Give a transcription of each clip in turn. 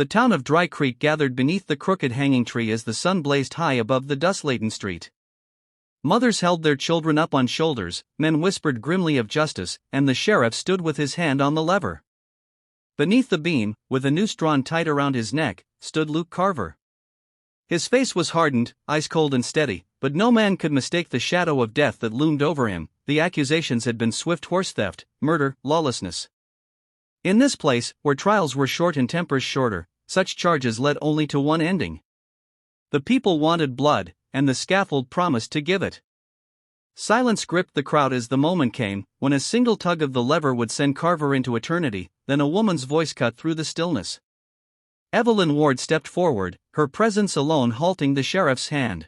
The town of Dry Creek gathered beneath the crooked hanging tree as the sun blazed high above the dust-laden street. Mothers held their children up on shoulders, men whispered grimly of justice, and the sheriff stood with his hand on the lever. Beneath the beam, with a noose drawn tight around his neck, stood Luke Carver. His face was hardened, ice-cold and steady, but no man could mistake the shadow of death that loomed over him. The accusations had been swift horse theft, murder, lawlessness. In this place, where trials were short and tempers shorter, such charges led only to one ending. The people wanted blood, and the scaffold promised to give it. Silence gripped the crowd as the moment came, when a single tug of the lever would send Carver into eternity. Then a woman's voice cut through the stillness. Evelyn Ward stepped forward, her presence alone halting the sheriff's hand.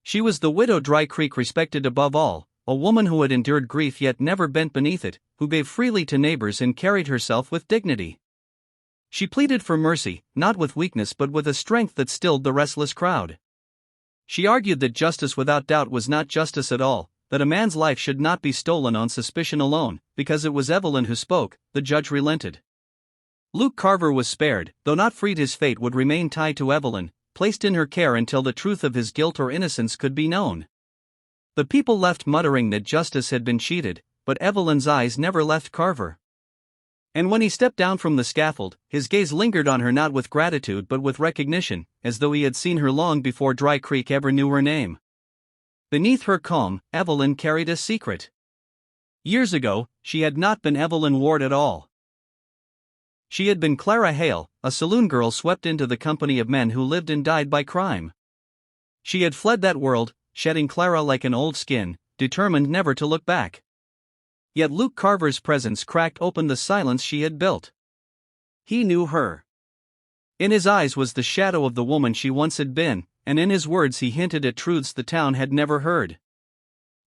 She was the widow Dry Creek respected above all, a woman who had endured grief yet never bent beneath it, who gave freely to neighbors and carried herself with dignity. She pleaded for mercy, not with weakness but with a strength that stilled the restless crowd. She argued that justice without doubt was not justice at all, that a man's life should not be stolen on suspicion alone. Because it was Evelyn who spoke, the judge relented. Luke Carver was spared, though not freed. His fate would remain tied to Evelyn, placed in her care until the truth of his guilt or innocence could be known. The people left muttering that justice had been cheated, but Evelyn's eyes never left Carver. And when he stepped down from the scaffold, his gaze lingered on her not with gratitude but with recognition, as though he had seen her long before Dry Creek ever knew her name. Beneath her calm, Evelyn carried a secret. Years ago, she had not been Evelyn Ward at all. She had been Clara Hale, a saloon girl swept into the company of men who lived and died by crime. She had fled that world, shedding Clara like an old skin, determined never to look back. Yet Luke Carver's presence cracked open the silence she had built. He knew her. In his eyes was the shadow of the woman she once had been, and in his words he hinted at truths the town had never heard.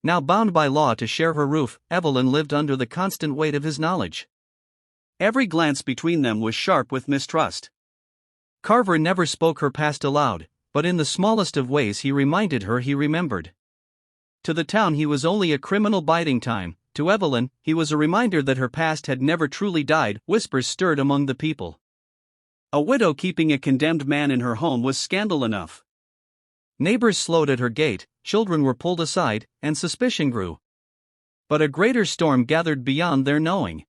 Now bound by law to share her roof, Evelyn lived under the constant weight of his knowledge. Every glance between them was sharp with mistrust. Carver never spoke her past aloud, but in the smallest of ways he reminded her he remembered. To the town he was only a criminal biding time. To Evelyn, he was a reminder that her past had never truly died. Whispers stirred among the people. A widow keeping a condemned man in her home was scandal enough. Neighbors slowed at her gate, children were pulled aside, and suspicion grew. But a greater storm gathered beyond their knowing.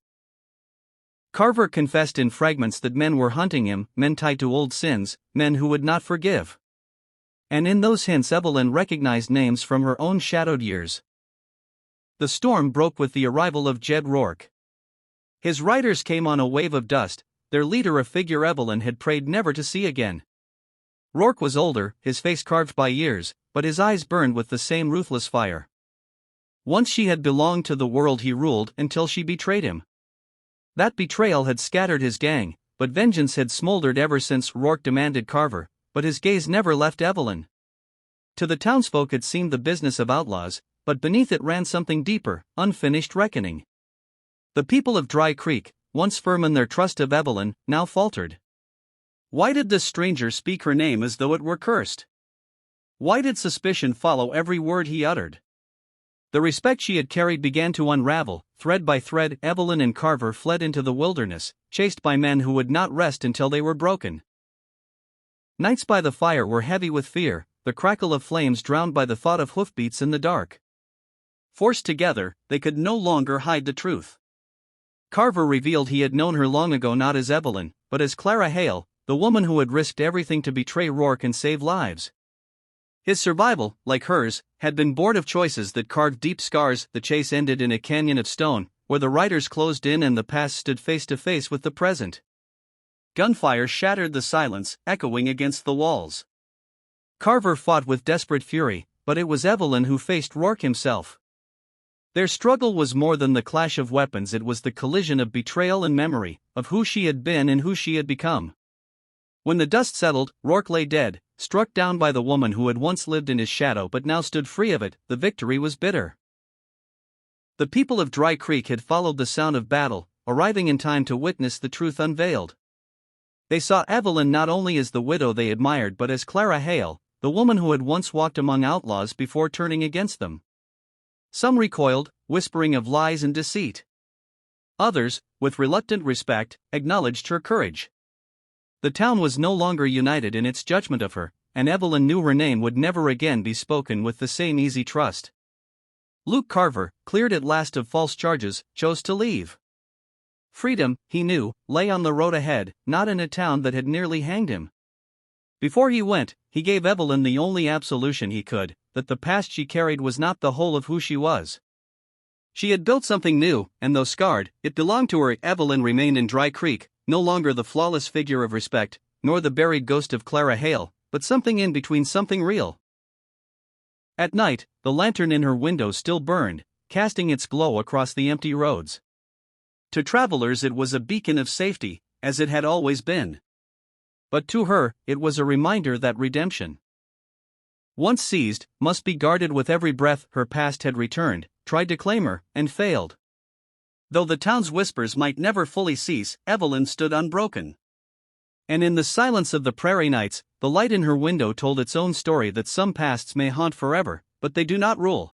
Carver confessed in fragments that men were hunting him, men tied to old sins, men who would not forgive. And in those hints Evelyn recognized names from her own shadowed years. The storm broke with the arrival of Jed Rourke. His riders came on a wave of dust, their leader a figure Evelyn had prayed never to see again. Rourke was older, his face carved by years, but his eyes burned with the same ruthless fire. Once she had belonged to the world he ruled until she betrayed him. That betrayal had scattered his gang, but vengeance had smoldered ever since. Rourke demanded Carver, but his gaze never left Evelyn. To the townsfolk it seemed the business of outlaws, but beneath it ran something deeper, unfinished reckoning. The people of Dry Creek, once firm in their trust of Evelyn, now faltered. Why did this stranger speak her name as though it were cursed? Why did suspicion follow every word he uttered? The respect she had carried began to unravel. Thread by thread, Evelyn and Carver fled into the wilderness, chased by men who would not rest until they were broken. Nights by the fire were heavy with fear, the crackle of flames drowned by the thought of hoofbeats in the dark. Forced together, they could no longer hide the truth. Carver revealed he had known her long ago not as Evelyn, but as Clara Hale, the woman who had risked everything to betray Rourke and save lives. His survival, like hers, had been born of choices that carved deep scars. The chase ended in a canyon of stone, where the riders closed in and the past stood face to face with the present. Gunfire shattered the silence, echoing against the walls. Carver fought with desperate fury, but it was Evelyn who faced Rourke himself. Their struggle was more than the clash of weapons, it was the collision of betrayal and memory, of who she had been and who she had become. When the dust settled, Rourke lay dead, struck down by the woman who had once lived in his shadow but now stood free of it. The victory was bitter. The people of Dry Creek had followed the sound of battle, arriving in time to witness the truth unveiled. They saw Evelyn not only as the widow they admired but as Clara Hale, the woman who had once walked among outlaws before turning against them. Some recoiled, whispering of lies and deceit. Others, with reluctant respect, acknowledged her courage. The town was no longer united in its judgment of her, and Evelyn knew her name would never again be spoken with the same easy trust. Luke Carver, cleared at last of false charges, chose to leave. Freedom, he knew, lay on the road ahead, not in a town that had nearly hanged him. Before he went, he gave Evelyn the only absolution he could, that the past she carried was not the whole of who she was. She had built something new, and though scarred, it belonged to her. Evelyn remained in Dry Creek, no longer the flawless figure of respect, nor the buried ghost of Clara Hale, but something in between, something real. At night, the lantern in her window still burned, casting its glow across the empty roads. To travelers it was a beacon of safety, as it had always been. But to her, it was a reminder that redemption, once seized, must be guarded with every breath. Her past had returned, tried to claim her, and failed. Though the town's whispers might never fully cease, Evelyn stood unbroken. And in the silence of the prairie nights, the light in her window told its own story, that some pasts may haunt forever, but they do not rule.